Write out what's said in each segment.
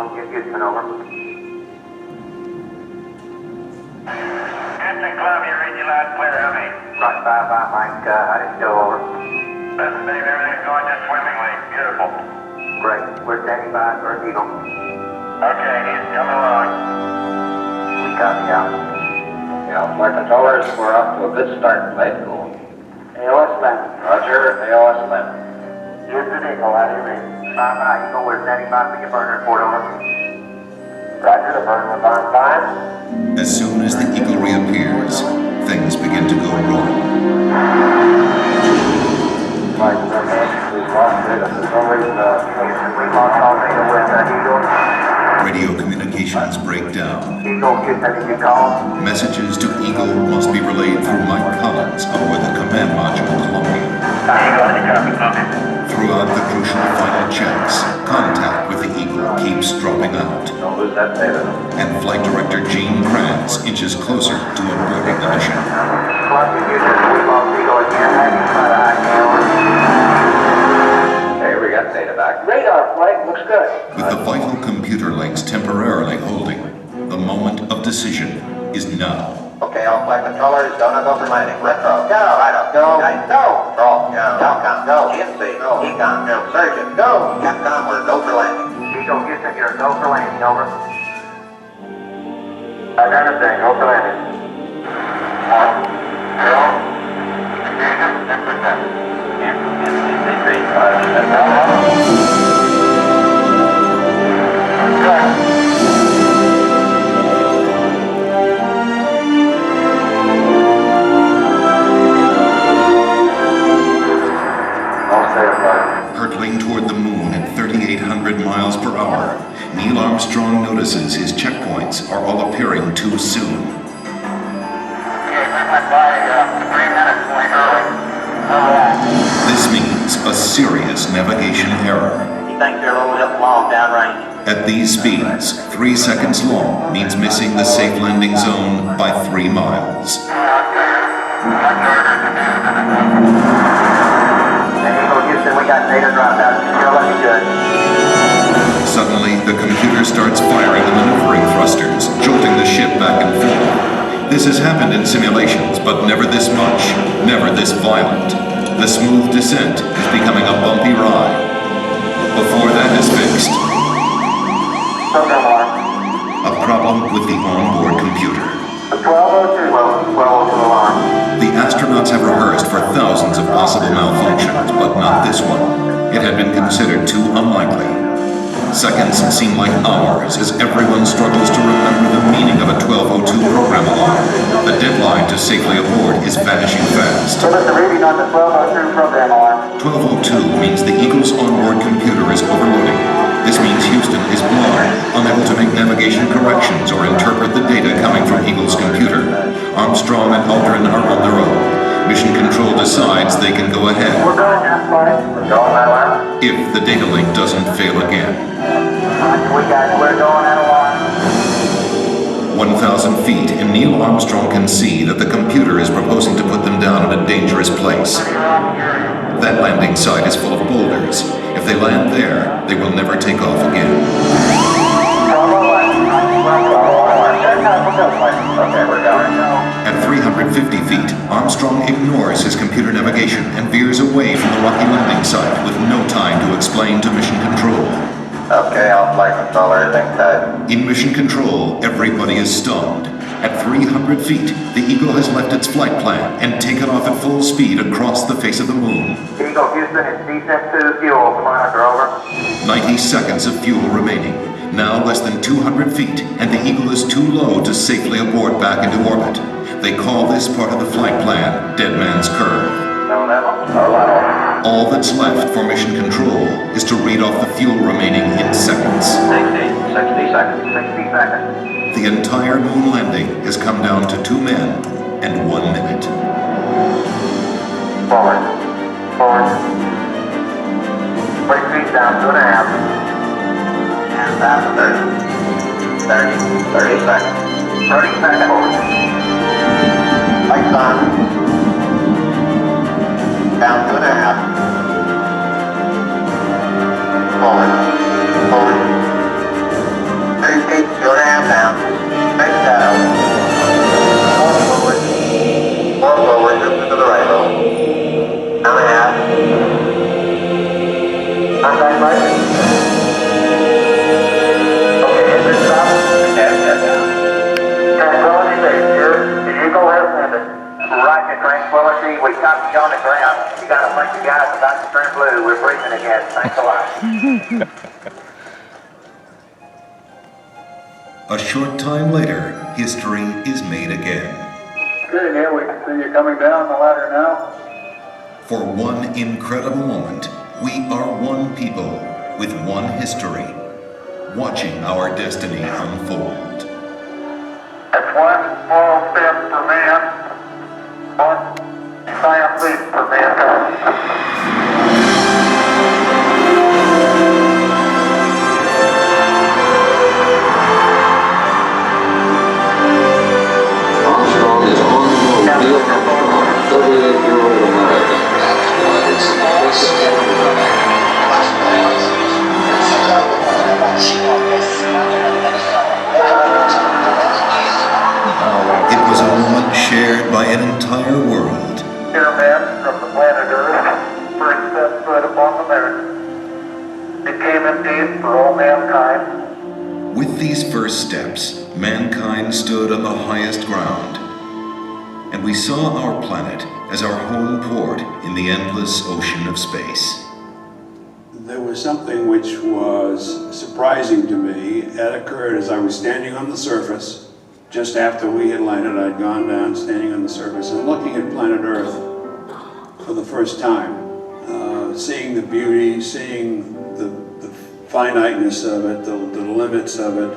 Eagle, Houston, over. Houston Club, you read you loud and clear, how many? Rock 5, Mike, how did it go, over? Listen, Dave, everything's going just swimmingly. Beautiful. Great, we're standing by for Eagle. Okay, he's coming along. We copy out. Yeah, flight controllers, we're off to a good start. Late cool. AOS 11. Roger, AOS 11. Houston Eagle, how do you read? 5, Eagle, we're standing by for your burner report, over. Roger, the burner was on time. As soon as the Eagle reappears, things begin to go wrong. Flight controllers, we've lost data. For some reason, Houston, we lost all data with Eagle. Radio communications break down. Eagle, Houston, did you call? Messages to Eagle must be relayed through Mike Collins aboard the command module Columbia. Eagle, any copy, Columbia? Throughout the crucial final checks, contact with the Eagle keeps dropping out, don't lose that data. and Flight Director Gene Kranz inches closer to aborting the mission. Columbia, Houston, we lost Eagle again. Heading for the high camera. Okay, we got data back. Radar flight looks good. With the vital computer links temporarily holding, the moment of decision is now. Okay, all flight controllers, go for landing. Retro, go. Right up, go. Guys, go. Control, go. Telcom, go. GNC, go. Econ, go. Surgeon, go. Capcom, we're go for landing. Eagle, Houston, you're go for landing, over. I understand, go for landing. 1, 0. Confusion, 10%. Hurtling toward the moon at 3,800 miles per hour, Neil Armstrong notices his checkpoints are all appearing too soon. Okay, we went by 3 minutes point early. This means a serious navigation error. He thinks you're a little bit long downrange. At these speeds, 3 seconds long means missing the safe landing zone by 3 miles. Eagle, Houston, we got data dropped out. Still looking good. Suddenly, the computer starts firing the maneuvering thrusters, jolting the ship back and forth. This has happened in simulations, but never this much, never this violent. The smooth descent is becoming a bumpy ride. Before that is fixed, Program alarm. a problem with the onboard computer. 1202. 1202 alarm. The astronauts have rehearsed for thousands of possible malfunctions, but not this one. It had been considered too unlikely. Seconds seem like hours as everyone struggles to remember the meaning of a 1202 program alarm. The deadline to safely aboard is vanishing fast. Give us a reading on the 1202 program alarm. 1202 means the Eagle's onboard computer is overloading. This means Houston is blind, unable to make navigation corrections or interpret the data coming from Eagle's computer. Armstrong and Aldrin are on their own. Mission Control decides they can go ahead We're going now, flight. We're going that alarm. if the data link doesn't fail again. We got it. We're going that alarm. 1,000 feet, and Neil Armstrong can see that the computer is proposing to put them down in a dangerous place. That landing site is full of boulders. If they land there, they will never take off again. Okay, we're going. At 350 feet, Armstrong ignores his computer navigation and veers away from the rocky landing site with no time to explain to Mission Control. Okay, all flight controllers, everything tight. In Mission Control, everybody is stunned. At 300 feet, the Eagle has left its flight plan and taken off at full speed across the face of the moon. Eagle, Houston, it's descent to fuel. Monitor, over. 90 seconds of fuel remaining. Now less than 200 feet, and the Eagle is too low to safely abort back into orbit. They call this part of the flight plan Dead Man's Curve. No level. No level. All that's left for Mission Control is to read off the fuel remaining in seconds. 60 seconds. 60 seconds. The entire moon landing has come down to 2 men and 1 minute. Forward. Forward. 20 feet down, 2.5. And down to 30. 30 seconds. 30 seconds. Lights on. Down 2.5. Forward. Forward. A short time later, history is made again. Okay, Neil, we can see you coming down the ladder now. For one incredible moment, we are one people with one history, watching our destiny unfold. That's one small step for man, one giant leap for mankind. Armstrong is on the moon via a 38-year-old American. That was the first It was a moment shared by an entire world. Here, man, from the planet Earth, first set foot upon the moon, became indeed for all mankind. With these first steps, mankind stood on the highest ground, and we saw our planet as our home port in the endless ocean of space. There was something which was surprising to me. It occurred as I was standing on the surface. Just after we had landed, I'd gone down, standing on the surface and looking at planet Earth for the first time. Seeing the beauty, seeing the finiteness of it, the limits of it,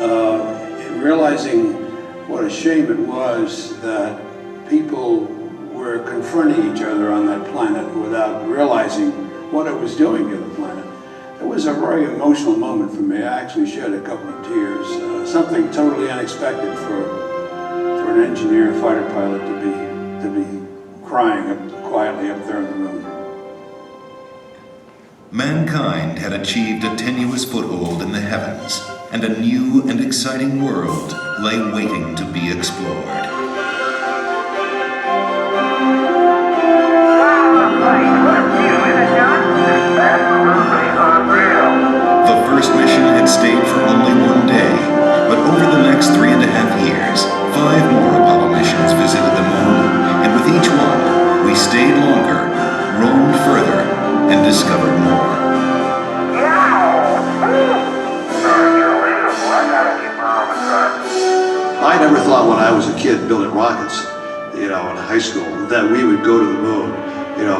and realizing what a shame it was that people were confronting each other on that planet without realizing what it was doing to the planet. It was a very emotional moment for me. I actually shed a couple of tears. Something totally unexpected for an engineer, fighter pilot to be crying quietly up there on the moon. Mankind had achieved a tenuous foothold in the heavens, and a new and exciting world lay waiting to be explored. The first mission had stayed for only one day, but over the next 3.5 years, 5 more Apollo missions visited the moon, and with each one, we stayed longer, roamed further, and discovered more. I never thought when I was a kid building rockets, in high school, that we would go to the moon,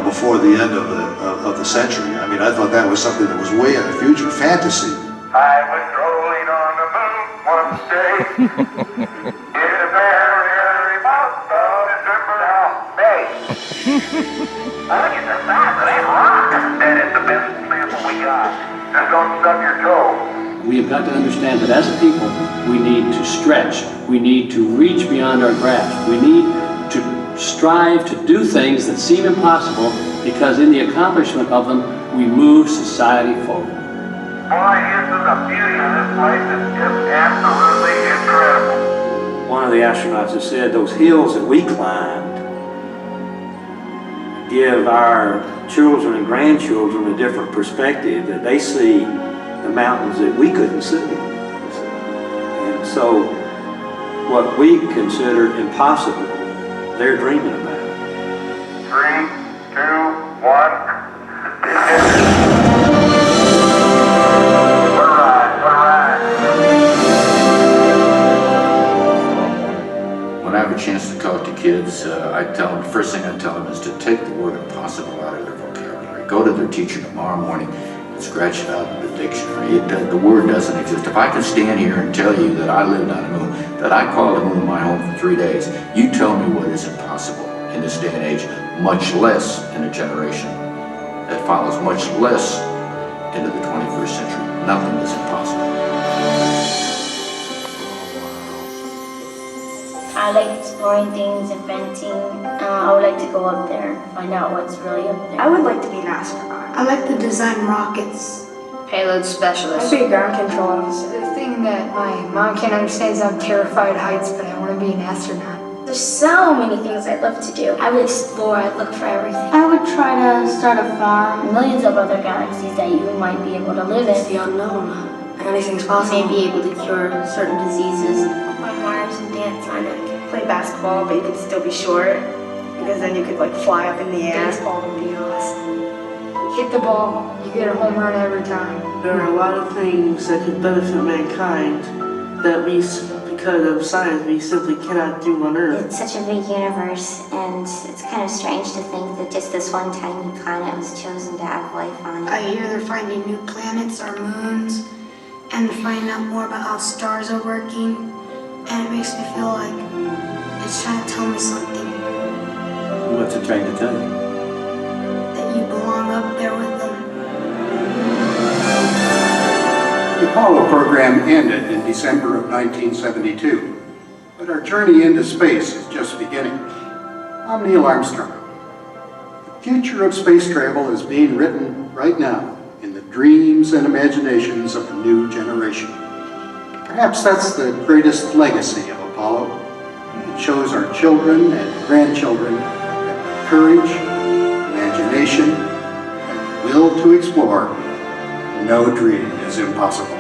before the end of the century. I mean, I thought that was something that was way in the future, fantasy. I was rolling on the moon one day. In a very month of December now, May. Look at the size of that rock. That is the best sample we got. Just don't stub your toe. We have got to understand that as a people, we need to stretch. We need to reach beyond our grasp. We need to strive to do things that seem impossible, because in the accomplishment of them, we move society forward. Boy, isn't the beauty of this place is just absolutely incredible. One of the astronauts has said those hills that we climbed give our children and grandchildren a different perspective, that they see the mountains that we couldn't see. And so what we consider impossible, they're dreaming about. 3, 2, 1. When I have a chance to talk to kids, I tell them, the first thing I tell them is to take the word impossible out of their vocabulary. Go to their teacher tomorrow morning and scratch it out in the dictionary. The word doesn't exist. If I can stand here and tell you that I lived on the moon, that I called the moon my home for 3 days, you tell me what is impossible in this day and age, much less in a generation that follows, much less into the 21st century. Nothing is impossible. I like exploring things, inventing. I would like to go up there and find out what's really up there. I would like to be an astronaut. I like to design rockets. Payload specialist. I'd be a ground control officer. The thing that my mom can't understand is I'm terrified of heights, but I want to be an astronaut. There's so many things I'd love to do. I would explore, I'd look for everything. I would try to start a farm. Millions of other galaxies that you might be able to live in. It's the unknown. Anything's possible. You may be able to cure certain diseases. On Mars and dance on it. Play basketball, but you could still be short, because then you could fly up in the air. Baseball would be awesome. Hit the ball, you get a home run every time. There are a lot of things that could benefit mankind, that because of science, we simply cannot do on Earth. It's such a big universe, and it's kind of strange to think that just this one tiny planet was chosen to have life on it. I hear they're finding new planets or moons, and they're finding out more about how stars are working, and it makes me feel like it's trying to tell me something, What's it trying to tell you? that you belong up there with them. The Apollo program ended in December of 1972, but our journey into space is just beginning. I'm Neil Armstrong. The future of space travel is being written right now in the dreams and imaginations of a new generation. Perhaps that's the greatest legacy of Apollo. It shows our children and grandchildren that courage, imagination, and the will to explore, no dream is impossible.